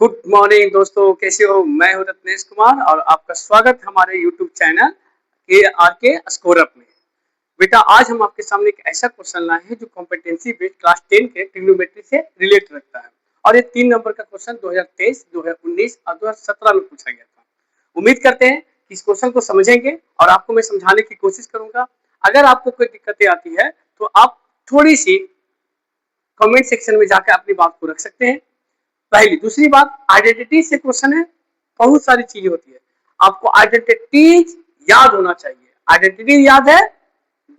Good morning दोस्तों, कैसे हो? मैं हूं रत्नेश कुमार और आपका स्वागत हमारे यूट्यूब चैनल के आर के स्कोरअप में। बेटा, आज हम आपके सामने एक ऐसा क्वेश्चन लाए हैं जो कॉम्पिटेंसी बेस्ड क्लास 10 के ट्रिग्नोमेट्री से रिलेट रखता है और ये 3 नंबर का क्वेश्चन 2023, 2019 और 2017 में पूछा गया था। उम्मीद करते हैं कि इस क्वेश्चन को समझेंगे और आपको मैं समझाने की कोशिश करूंगा। अगर आपको कोई दिक्कतें आती है तो आप थोड़ी सी कमेंट सेक्शन में जाकर अपनी बात को रख सकते हैं। पहली दूसरी बात, आइडेंटिटी से क्वेश्चन है, बहुत सारी चीजें होती है, आपको आइडेंटिटीज याद होना चाहिए। आइडेंटिटी याद है,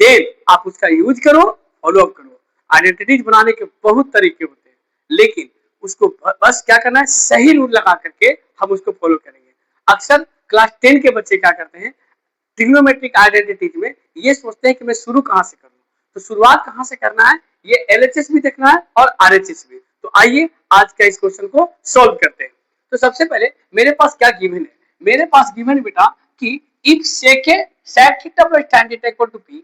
देन आप उसका यूज करो, फॉलो अप करो। आइडेंटिटीज बनाने के बहुत तरीके होते हैं, लेकिन उसको बस क्या करना है, सही रूल लगा करके हम उसको फॉलो करेंगे। अक्सर क्लास 10 के बच्चे क्या करते हैं, ट्रिग्नोमेट्रिक आइडेंटिटीज में ये सोचते हैं कि मैं शुरू कहां से करूं, तो शुरुआत कहां से करना है, ये एलएचएस भी देखना है और आरएचएस भी। तो आइए आज का इस क्वेश्चन को सॉल्व करते हैं। तो सबसे पहले मेरे पास क्या गिवन है, मेरे पास गिवन है बेटा कि if sec theta plus tan theta equal to p,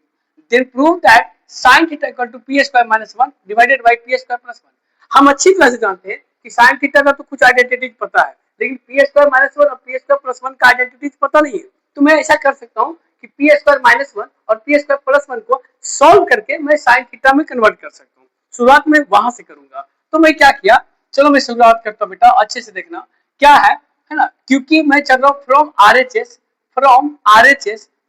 then prove that sin theta equal to p square minus 1 divided by p square plus 1। हम अच्छी तरह से जानते हैं कि sin थीटा का तो कुछ आइडेंटिटीज पता है, लेकिन p स्क्वायर माइनस 1 और p स्क्वायर प्लस 1 का आइडेंटिटीज पता नहीं है। तो मैं ऐसा कर सकता हूं कि पी स्क्वायर माइनस 1 और पी स्क्वायर प्लस 1 को सॉल्व करके मैं साइन थीटा में कन्वर्ट कर सकता हूं। शुरुआत में वहां से करूंगा। तो मैं क्या किया, चलो मैं शुरुआत करता हूं बेटा, अच्छे से देखना क्या है ना, क्योंकि मैं चल रहा हूं फ्रॉम आरएचएस,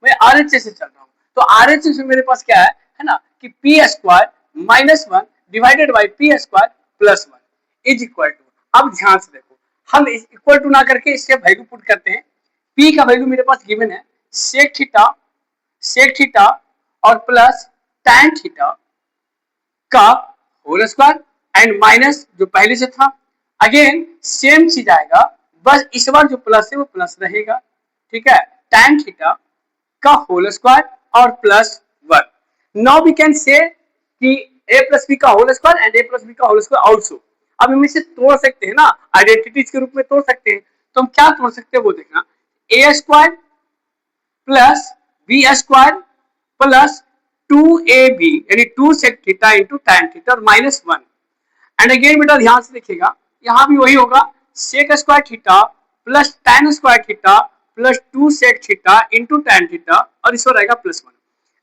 मैं आरएचएस से चल रहा हूं। तो आरएचएस में मेरे पास क्या है ना, कि P square minus 1 divided by P square plus 1 is equal to. अब ध्यान से देखो, हम इक्वल टू ना करके इसके वैल्यू पुट करते हैं। पी का वैल्यू मेरे पास गिवन है सेक थीटा और प्लस टैन थीटा का होल स्क्वायर एंड माइनस जो पहले से था। अगेन सेम चीज आएगा, बस इस बार जो प्लस है वो प्लस रहेगा। ठीक है, टैन थीटा का होल स्क्वायर और plus 1। Now we can say कि a प्लस बी का whole square and a plus B का होल स्क्वायर आल्सो। अब हम इसे तोड़ सकते हैं ना, आइडेंटिटीज के रूप में तोड़ सकते हैं। तो हम क्या तोड़ सकते हैं वो देखना, a square plus B square plus 2ab यानी 2 sec theta into tan theta और माइनस 1। एंड अगेन बेटा ध्यान से देखिएगा, यहां भी वही होगा, sec square theta plus tan square theta plus 2 sec theta into tan theta और इस पर रहेगा प्लस 1।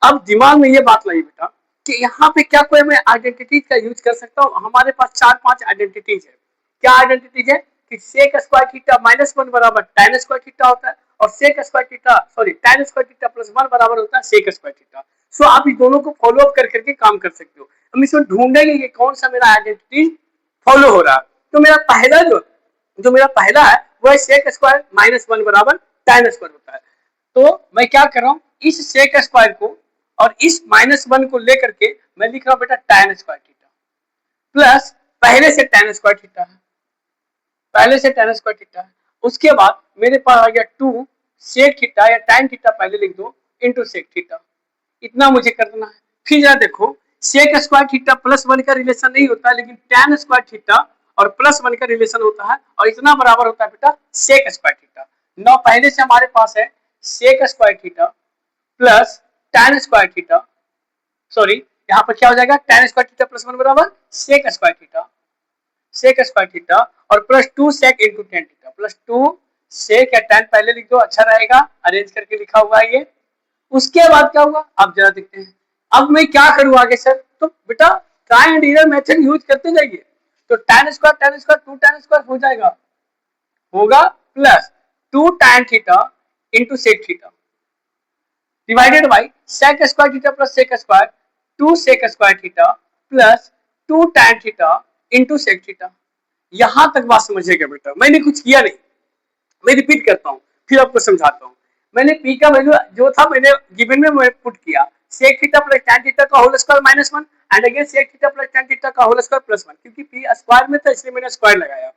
अब दिमाग में ये बात लगी बेटा कि यहाँ पे क्या कोई मैं आइडेंटिटीज का यूज कर सकता हूँ। हमारे पास 4-5 आइडेंटिटीज है। क्या आइडेंटिटीज है कि sec स्क्वायर थीटा माइनस 1 बराबर tan स्क्वायर थीटा होता है और sec square theta tan square theta plus 1 बराबर होता है sec स्क्वायर थीटा। सो आप इस दोनों को फॉलो अप कर करके काम कर सकते हो। हम इसमें ढूंढेंगे कि कौन सा मेरा आइडेंटिटी फॉलो हो रहा है। तो मेरा पहला जो मेरा पहला है वो है sec स्क्वायर माइनस 1 बराबर tan स्क्वायर होता है। तो मैं क्या कर रहा हूँ, इस sec स्क्वायर को और इस माइनस 1 को लेकर के मैं लिख रहा हूँ बेटा tan स्क्वायर थीटा प्लस पहले से tan स्क्वायर थीटा है, पहले से tan स्क्वायर थीटा है। उसके बाद मेरे पास आ गया 2 sec थीटा या tan थीटा पहले लिख दो इंटू sec थीटा। इतना मुझे करना है। फिर जरा देखो, sec स्क्वायर थीटा प्लस 1 का रिलेशन नहीं होता है, लेकिन tan स्क्वायर थीटा और प्लस 1 का रिलेशन होता है और इतना बराबर होता है बेटा sec स्क्वायर थीटा। नौ पहले से हमारे पास है sec square theta plus tan square theta, sorry यहाँ पर क्या हो जाएगा, tan स्क्वायर थीटा प्लस 1 बराबर sec square theta, sec square theta और plus 2 sec into tan theta plus 2 sec या tan पहले लिख दो, अच्छा रहेगा, अरेंज करके लिखा हुआ है ये। उसके बाद क्या हुआ, अब जरा देखते हैं। अब मैं क्या करूं आगे सर, तो बेटा try and error method use करते जाइए। तो tan स्क्वायर 2 tan स्क्वायर हो जाएगा, होगा plus 2 tan theta into sec theta divided by sec square theta plus sec square 2 sec square theta plus 2 tan theta into sec theta. यहां तक बात समझिएगा बेटा, मैंने कुछ किया नहीं, मैं रिपीट करता हूं फिर आपको समझाता हूं। मैंने p का वैल्यू जो था मैंने गिवन में मैं पुट किया, sec theta plus tan theta का whole square minus 1 and again sec theta plus tan theta का होल स्क्वायर प्लस 1, क्योंकि p स्क्वायर में था इसलिए मैंने स्क्वायर लगाया।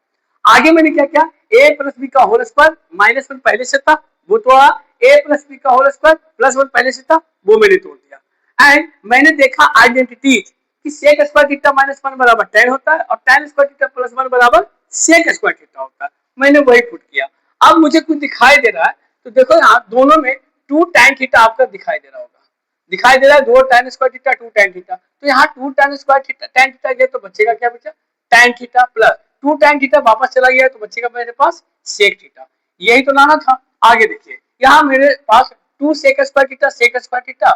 आगे मैंने क्या किया, a प्लस बी का होल स्क्वायर माइनस 1 पहले से था वो तोड़ा, a प्लस बी का होल स्क्वायर प्लस 1 पहले से था वो मैंने तोड़ दिया। एंड मैंने देखा आइडेंटिटी कि sec स्क्वायर थीटा माइनस 1 बराबर tan होता है और tan स्क्वायर थीटा प्लस 1 बराबर sec स्क्वायर थीटा होता है, मैंने वही पुट किया। अब मुझे कुछ दिखाई दे रहा है, तो देखो यहाँ दोनों में 2 tan थीटा आपका दिखाई दे रहा होगा, दिखाई दे रहा है 2 tan square theta 2 tan theta. तो यहाँ 2 tan square theta tan theta गया तो बचेगा क्या, बचा tan theta plus two tan theta वापस चला गया तो बचेगा मेरे पास सेक थीटा, यही तो लाना था। आगे देखिए यहाँ मेरे पास two sec square theta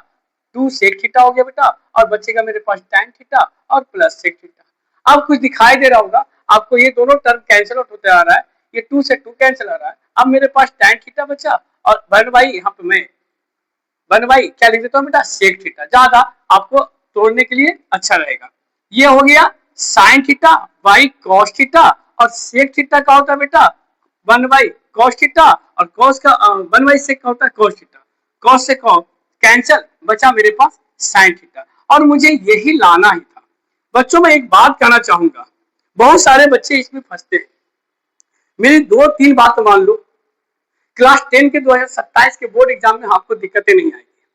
two sec theta हो गया बेटा, और बचेगा मेरे पास tan थीटा और प्लस सेक थीटा। अब कुछ दिखाई दे रहा होगा आपको, ये दोनों टर्म कैंसिल आउट होते आ रहा है, ये टू से टू कैंसिल आ रहा है। अब मेरे पास tan थीटा बचा और वन बाई यहाँ पे मैं वन बाई क्या लिख देता हूँ बेटा सेक थीटा, ज्यादा आपको तोड़ने के लिए अच्छा रहेगा। ये हो गया sine theta by cos theta, और सेक थीटा का होता है बेटा वन बाई कॉस थीटा, और कॉस का वन बाई सेक का होता है कॉस थीटा, कॉस से कॉस कैंसिल, बचा मेरे पास साइन थीटा, और मुझे यही लाना ही था। बच्चों मैं एक बात कहना चाहूंगा, बहुत सारे बच्चे इसमें फंसते हैं। मेरी दो तीन बात मान लो, क्लास 10 के 2027 के बोर्ड एग्जाम में आपको दिक्कतें नहीं आएगी।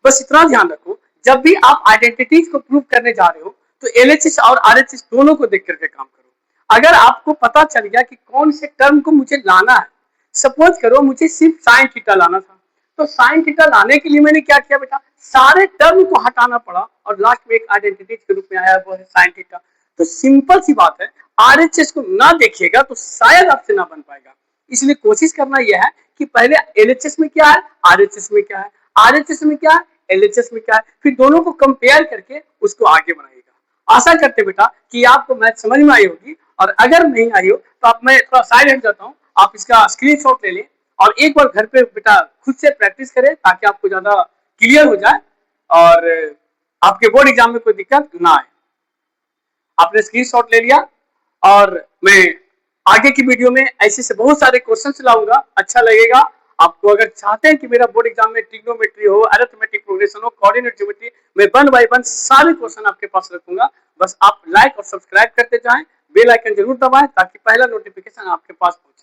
बस इतना ध्यान रखो, जब भी आप आइडेंटिटीज को प्रूव करने जा रहे हो तो एलएचएस और आरएचएस दोनों को देख करके काम करो। अगर आपको पता चल गया कि कौन से टर्म को मुझे लाना है, सपोज करो मुझे सिर्फ साइन थीटा लाना था, तो साइन थीटा लाने के लिए मैंने क्या किया बेटा, सारे टर्म को हटाना पड़ा और लास्ट में एक आइडेंटिटीज के रूप में आया वो है साइन थीटा। तो सिंपल सी बात है, आरएचएस को ना देखिएगा तो शायद आपसे ना बन पाएगा। इसलिए कोशिश करना यह है कि पहले एलएचएस में क्या है, आरएचएस में क्या है, आरएचएस में क्या है, एलएचएस में क्या है, फिर दोनों को कंपेयर करके उसको आगे बढ़ाइएगा। आशा करते बेटा कि आपको मैथ समझ में आई होगी, और अगर नहीं आई हो तो आप, मैं थोड़ा साइड हट जाता हूँ, आप इसका स्क्रीनशॉट ले लें और एक बार घर पे बेटा खुद से प्रैक्टिस करें ताकि आपको ज्यादा क्लियर हो जाए और आपके बोर्ड एग्जाम में कोई दिक्कत ना आए। आपने स्क्रीनशॉट ले लिया, और मैं आगे की वीडियो में ऐसे से बहुत सारे क्वेश्चन लाऊंगा, अच्छा लगेगा आपको। अगर चाहते हैं कि मेरा बोर्ड एग्जाम में ट्रिग्नोमेट्री हो, अरिथमेटिक प्रोग्रेशन हो, कोऑर्डिनेट ज्योमेट्री, मैं वन बाय वन सारे क्वेश्चन आपके पास रखूंगा। बस आप लाइक और सब्सक्राइब करते जाएं, बेल आइकन जरूर दबाएं ताकि पहला नोटिफिकेशन आपके पास पहुंचे।